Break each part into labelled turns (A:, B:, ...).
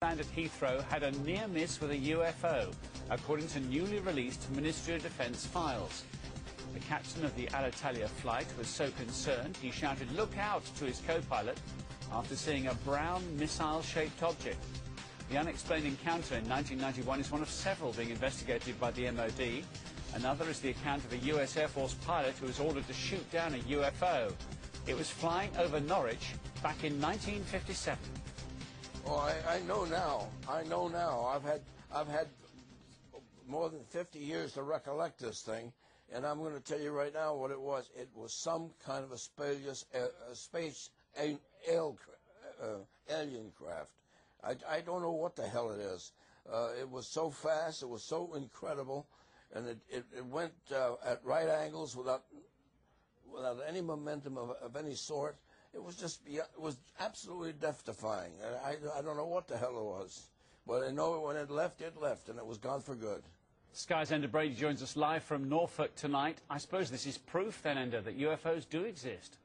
A: Land at Heathrow had a near miss with a UFO, according to newly released Ministry of Defence files. The captain of the Alitalia flight was so concerned he shouted "Look out" to his co-pilot after seeing a brown missile-shaped object. The unexplained encounter in 1991 is one of several being investigated by the MOD. Another is the account of a US Air Force pilot who was ordered to shoot down a UFO. It was flying over Norwich back in 1957.
B: Oh, I know now. I know now. I've had more than 50 years to recollect this thing, and I'm going to tell you right now what it was. It was some kind of a space alien craft. I don't know what the hell it is. It was so fast. It was so incredible, and it went at right angles without any momentum of any sort. It was just, it was absolutely death-defying. I don't know what the hell it was. But I know when it left, and it was gone for good.
A: Sky's Ender Brady joins us live from Norfolk tonight. I suppose this is proof, then, Ender, that UFOs do exist.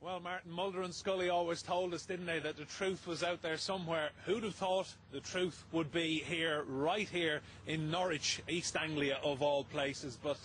C: Well, Martin, Mulder and Scully always told us, didn't they, that the truth was out there somewhere. Who'd have thought the truth would be here, right here in Norwich, East Anglia, of all places. But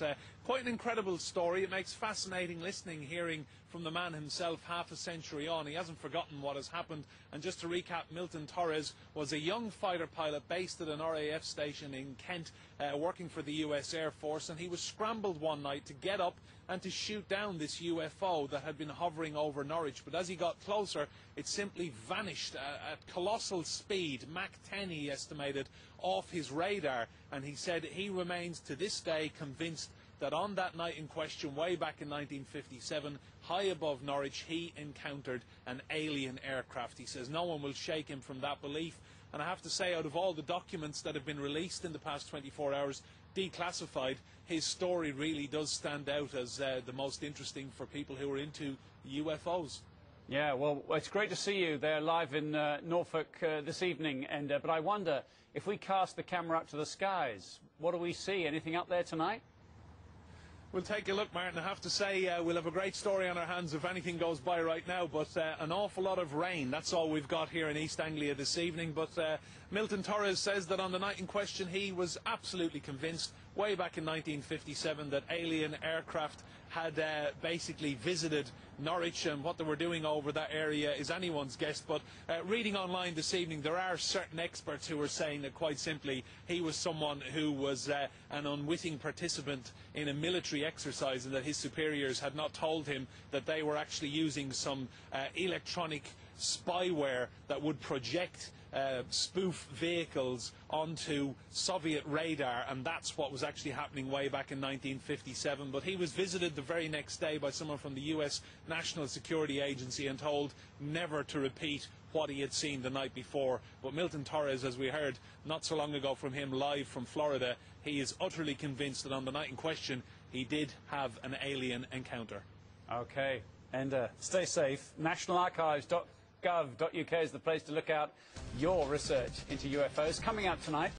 C: quite an incredible story. It makes fascinating listening, hearing from the man himself half a century on. He hasn't forgotten what has happened. And just to recap, Milton Torres was a young fighter pilot based at an RAF station in Kent, working for the US Air Force, and he was scrambled one night to get up and to shoot down this UFO that had been hovering over Norwich. But as he got closer, it simply vanished at colossal speed, Mach 10 he estimated, off his radar. And he said he remains to this day convinced that on that night in question, way back in 1957, high above Norwich, he encountered an alien aircraft. He says no one will shake him from that belief. And I have to say, out of all the documents that have been released in the past 24 hours, declassified, his story really does stand out as the most interesting for people who are into UFOs.
A: Yeah, well, it's great to see you there live in Norfolk this evening, Ender. But I wonder, if we cast the camera up to the skies, what do we see? Anything up there tonight?
C: We'll take a look, Martin. I have to say, we'll have a great story on our hands if anything goes by right now, but an awful lot of rain. That's all we've got here in East Anglia this evening. But Milton Torres says that on the night in question, he was absolutely convinced, way back in 1957, that alien aircraft had basically visited Norwich, and what they were doing over that area is anyone's guess. But reading online this evening, there are certain experts who are saying that, quite simply, he was someone who was an unwitting participant in a military exercise, and that his superiors had not told him that they were actually using some electronic spyware that would project spoof vehicles onto Soviet radar, and that's what was actually happening way back in 1957. But he was visited the very next day by someone from the US National Security Agency and told never to repeat what he had seen the night before. But Milton Torres, as we heard not so long ago from him live from Florida, he is utterly convinced that on the night in question he did have an alien encounter.
A: Okay, and stay safe. nationalarchives.gov.uk is the place to look out your research into UFOs. Coming out tonight.